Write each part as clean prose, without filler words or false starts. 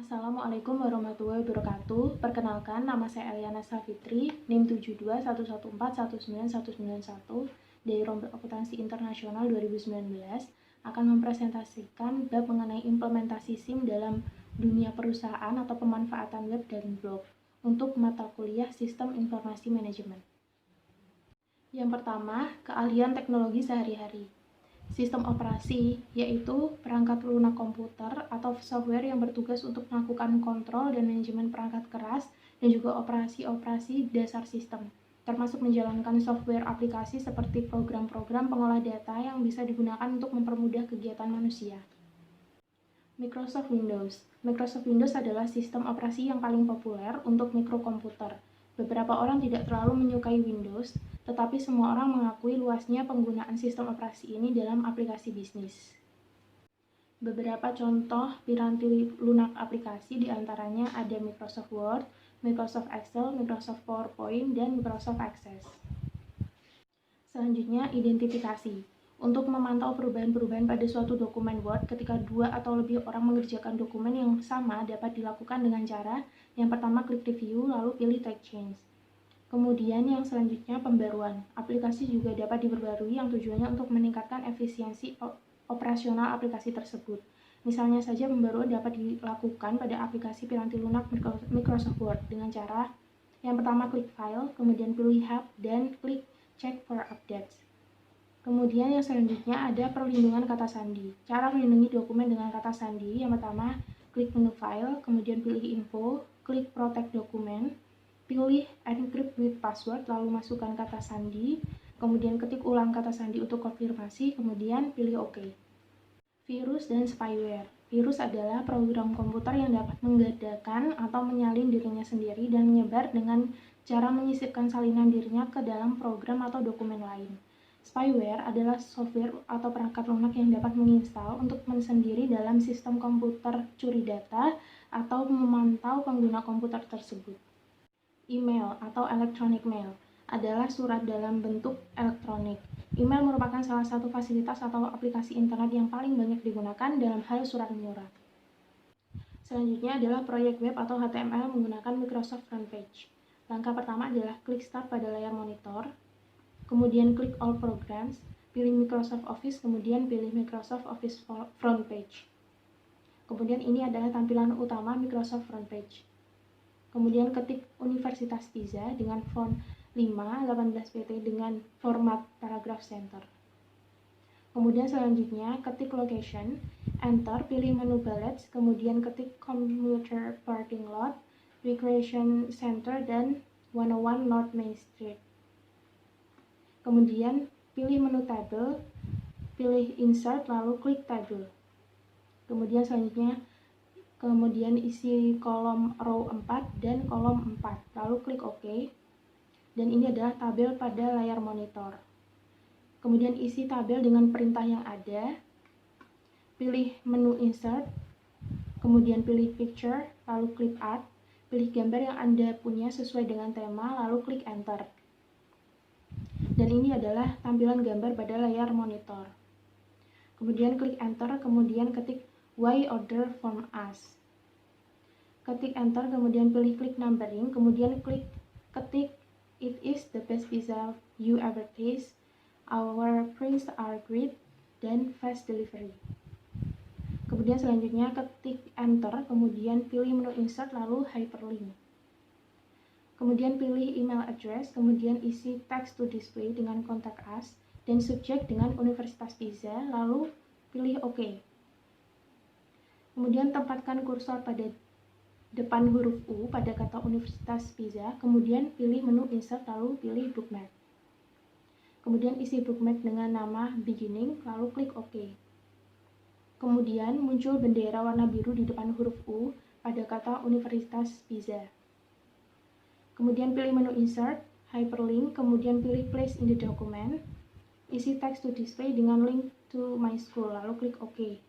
Assalamualaikum warahmatullahi wabarakatuh. Perkenalkan, nama saya Eliana Safitri, NIM 7211419191 dari Rombak Akuntansi Internasional 2019 akan mempresentasikan bab mengenai implementasi SIM dalam dunia perusahaan atau pemanfaatan web dan blog untuk mata kuliah Sistem Informasi Manajemen. Yang pertama, keahlian teknologi sehari-hari. Sistem operasi, yaitu perangkat lunak komputer atau software yang bertugas untuk melakukan kontrol dan manajemen perangkat keras dan juga operasi-operasi dasar sistem, termasuk menjalankan software aplikasi seperti program-program pengolah data yang bisa digunakan untuk mempermudah kegiatan manusia. Microsoft Windows. Microsoft Windows adalah sistem operasi yang paling populer untuk mikrokomputer. Beberapa orang tidak terlalu menyukai Windows, tetapi semua orang mengakui luasnya penggunaan sistem operasi ini dalam aplikasi bisnis. Beberapa contoh piranti lunak aplikasi diantaranya ada Microsoft Word, Microsoft Excel, Microsoft PowerPoint, dan Microsoft Access. Selanjutnya, identifikasi. Untuk memantau perubahan-perubahan pada suatu dokumen Word ketika dua atau lebih orang mengerjakan dokumen yang sama dapat dilakukan dengan cara yang pertama klik review, lalu pilih type change. Kemudian yang selanjutnya pembaruan. Aplikasi juga dapat diperbarui yang tujuannya untuk meningkatkan efisiensi operasional aplikasi tersebut. Misalnya saja pembaruan dapat dilakukan pada aplikasi piranti lunak Microsoft Word dengan cara yang pertama klik file, kemudian pilih hub, dan klik check for updates. Kemudian yang selanjutnya ada perlindungan kata sandi. Cara melindungi dokumen dengan kata sandi, yang pertama klik menu file, kemudian pilih info, klik protect dokumen, pilih encrypt with password, lalu masukkan kata sandi, kemudian ketik ulang kata sandi untuk konfirmasi, kemudian pilih OK. Virus dan spyware. Virus adalah program komputer yang dapat menggadaikan atau menyalin dirinya sendiri dan menyebar dengan cara menyisipkan salinan dirinya ke dalam program atau dokumen lain. Spyware adalah software atau perangkat lunak yang dapat menginstal untuk mensendiri dalam sistem komputer curi data atau memantau pengguna komputer tersebut. Email atau electronic mail adalah surat dalam bentuk elektronik. Email merupakan salah satu fasilitas atau aplikasi internet yang paling banyak digunakan dalam hal surat menyurat. Selanjutnya adalah proyek web atau HTML menggunakan Microsoft Front Page. Langkah pertama adalah klik Start pada layar monitor, kemudian klik All Programs, pilih Microsoft Office, kemudian pilih Microsoft Office Front Page. Kemudian ini adalah tampilan utama Microsoft Front Page. Kemudian ketik Universitas Pisa dengan font 5/18 pt dengan format paragraph center. Kemudian selanjutnya ketik Location, Enter, pilih menu Bullets, kemudian ketik Commuter Parking Lot, Recreation Center, dan 101 North Main Street. Kemudian pilih menu Table, pilih Insert, lalu klik Table. Kemudian selanjutnya isi kolom row 4 dan kolom 4, lalu klik OK. Dan ini adalah tabel pada layar monitor. Kemudian isi tabel dengan perintah yang ada, pilih menu Insert, kemudian pilih Picture, lalu klik Art, pilih gambar yang Anda punya sesuai dengan tema, lalu klik Enter. Dan ini adalah tampilan gambar pada layar monitor. Kemudian klik Enter, kemudian ketik Why Order From Us. Ketik Enter, kemudian pilih klik Numbering, kemudian ketik It is the best pizza you ever taste. Our prints are great, dan fast delivery. Kemudian selanjutnya ketik Enter, kemudian pilih menu Insert, lalu Hyperlink. Kemudian pilih email address, kemudian isi text to display dengan contact us, dan subjek dengan Universitas Pisa, lalu pilih OK. Kemudian tempatkan kursor pada depan huruf U pada kata Universitas Pisa, kemudian pilih menu Insert, lalu pilih Bookmark. Kemudian isi bookmark dengan nama Beginning, lalu klik OK. Kemudian muncul bendera warna biru di depan huruf U pada kata Universitas Pisa. Kemudian pilih menu Insert, Hyperlink, kemudian pilih Place in the Document, isi text to display dengan link to my school, lalu klik OK.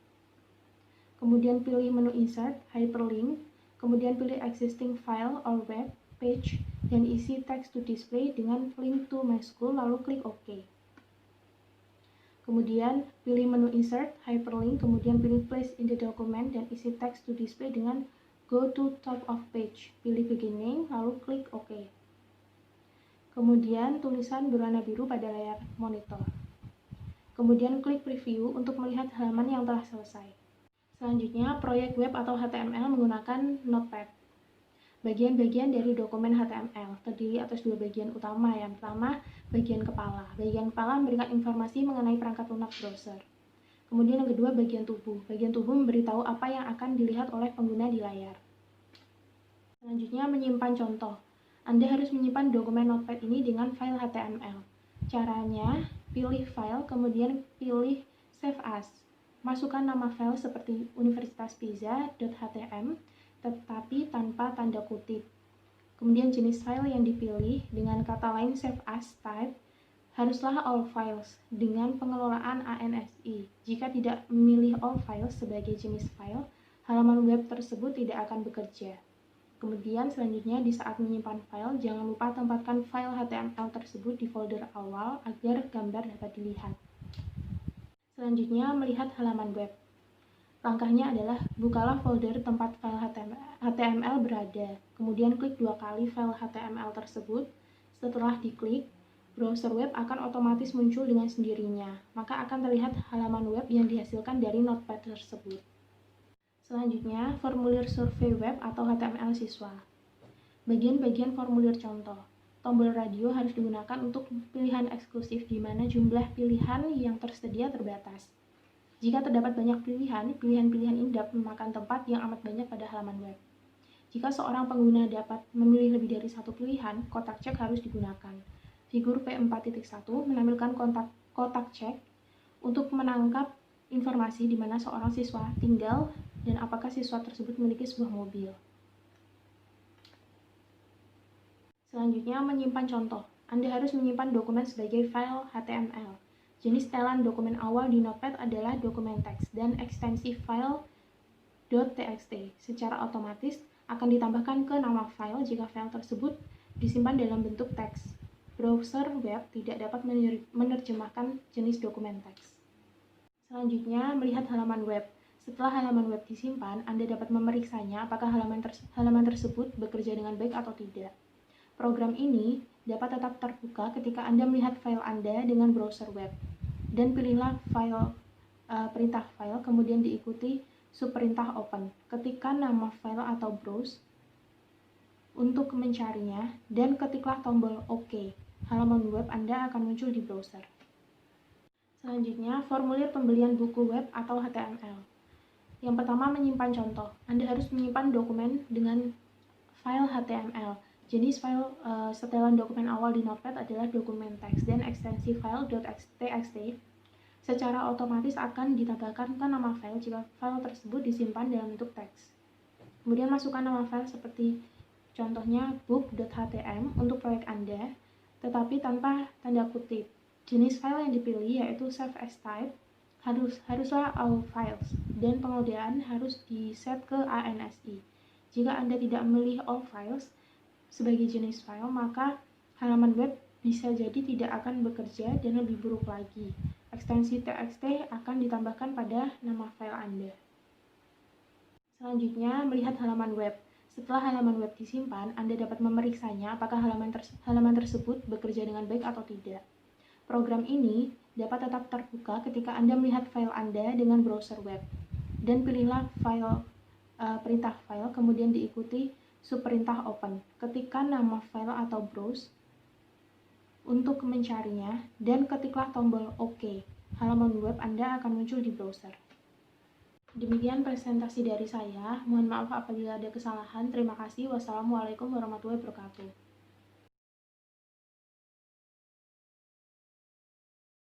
Kemudian pilih menu Insert, Hyperlink, kemudian pilih Existing File or Web Page, dan isi text to display dengan link to my school, lalu klik OK. Kemudian pilih menu Insert, Hyperlink, kemudian pilih Place in the Document, dan isi text to display dengan go to top of page, pilih beginning, lalu klik OK. Kemudian tulisan berwarna biru pada layar monitor. Kemudian klik preview untuk melihat halaman yang telah selesai. Selanjutnya, proyek web atau HTML menggunakan Notepad. Bagian-bagian dari dokumen HTML terdiri atas dua bagian utama. Yang pertama, bagian kepala. Bagian kepala memberikan informasi mengenai perangkat lunak browser. Kemudian yang kedua, bagian tubuh. Bagian tubuh memberitahu apa yang akan dilihat oleh pengguna di layar. Selanjutnya, menyimpan contoh. Anda harus menyimpan dokumen Notepad ini dengan file HTML. Caranya, pilih file, kemudian pilih Save As. Masukkan nama file seperti universitaspisa.htm, tetapi tanpa tanda kutip. Kemudian jenis file yang dipilih dengan kata lain Save As Type haruslah all files dengan pengelolaan ANSI. Jika tidak memilih all files sebagai jenis file, halaman web tersebut tidak akan bekerja. Kemudian selanjutnya di saat menyimpan file, jangan lupa tempatkan file HTML tersebut di folder awal agar gambar dapat dilihat. Selanjutnya melihat halaman web. Langkahnya adalah bukalah folder tempat file HTML berada. Kemudian klik 2 kali file HTML tersebut. Setelah diklik, browser web akan otomatis muncul dengan sendirinya. Maka akan terlihat halaman web yang dihasilkan dari Notepad tersebut. Selanjutnya, formulir survei web atau HTML siswa. Bagian-bagian formulir contoh. Tombol radio harus digunakan untuk pilihan eksklusif di mana jumlah pilihan yang tersedia terbatas. Jika terdapat banyak pilihan, pilihan-pilihan ini dapat memakan tempat yang amat banyak pada halaman web. Jika seorang pengguna dapat memilih lebih dari satu pilihan, kotak cek harus digunakan. Figur P4.1 menampilkan kotak cek untuk menangkap informasi di mana seorang siswa tinggal dan apakah siswa tersebut memiliki sebuah mobil. Selanjutnya, menyimpan contoh. Anda harus menyimpan dokumen sebagai file HTML. Jenis setelan dokumen awal di Notepad adalah dokumen teks dan ekstensi file .txt. Secara otomatis akan ditambahkan ke nama file jika file tersebut disimpan dalam bentuk teks. Browser web tidak dapat menerjemahkan jenis dokumen teks. Selanjutnya, melihat halaman web. Setelah halaman web disimpan, Anda dapat memeriksanya apakah halaman tersebut bekerja dengan baik atau tidak. Program ini dapat tetap terbuka ketika Anda melihat file Anda dengan browser web. Dan pilihlah perintah file, kemudian diikuti subperintah open. Ketikkan nama file atau browse untuk mencarinya, dan ketiklah tombol OK. Halaman web Anda akan muncul di browser. Selanjutnya, formulir pembelian buku web atau HTML. Yang pertama, menyimpan contoh. Anda harus menyimpan dokumen dengan file HTML. Jenis file setelan dokumen awal di Notepad adalah dokumen teks dan ekstensi file .txt secara otomatis akan ditambahkan ke nama file jika file tersebut disimpan dalam bentuk teks. Kemudian masukkan nama file seperti contohnya book.htm untuk proyek Anda, tetapi tanpa tanda kutip. Jenis file yang dipilih yaitu Save As Type haruslah all files, dan pengodaan harus di-set ke ANSI. Jika Anda tidak memilih all files sebagai jenis file, maka halaman web bisa jadi tidak akan bekerja dan lebih buruk lagi. Ekstensi txt akan ditambahkan pada nama file Anda. Selanjutnya, melihat halaman web. Setelah halaman web disimpan, Anda dapat memeriksanya apakah halaman tersebut bekerja dengan baik atau tidak. Program ini dapat tetap terbuka ketika Anda melihat file Anda dengan browser web. Dan pilihlah perintah file, kemudian diikuti subperintah open. Ketikkan nama file atau browse untuk mencarinya, dan ketiklah tombol OK. Halaman web Anda akan muncul di browser. Demikian presentasi dari saya. Mohon maaf apabila ada kesalahan. Terima kasih. Wassalamualaikum warahmatullahi wabarakatuh.